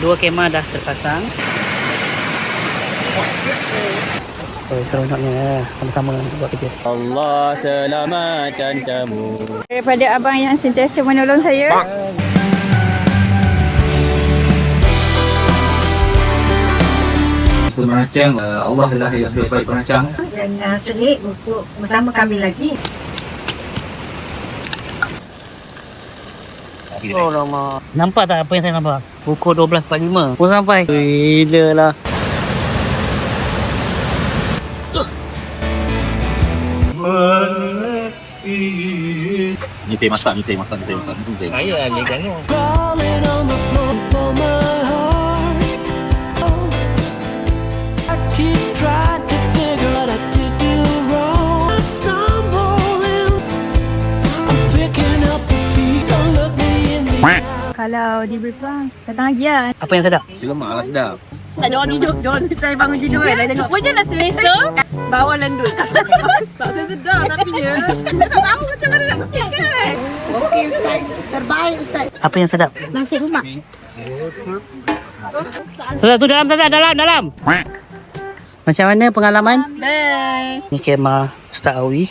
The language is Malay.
Dua kemah dah terpasang. Oh, seronoknya sama-sama buat kerja. Allah selamatkan kamu. Daripada abang yang sentiasa menolong saya. Untuk merancang, Allah adalah yang sebaik perancang. Dan serik untuk bersama kami lagi. Oh lama. Nampak tak apa yang saya nampak? Pukul 12.45 pun sampai. Gila lah. Ni masak. Ayah ni kan. Kalau diberi peluang, datang lagi lah. Apa yang sedap? Selamat lah sedap. Tak ada orang duduk. Jangan kita bangun tidur kan. Tengok pun je lah selesa. Bawa landut. Tak sedar tapi je. Kita tak tahu macam mana nak bikin kan. Okey Ustaz. Terbaik Ustaz. Apa yang sedap? Nasi lemak. Sedap tu dalam. Macam mana pengalaman? Bye. Ni kemah Ustaz Awi.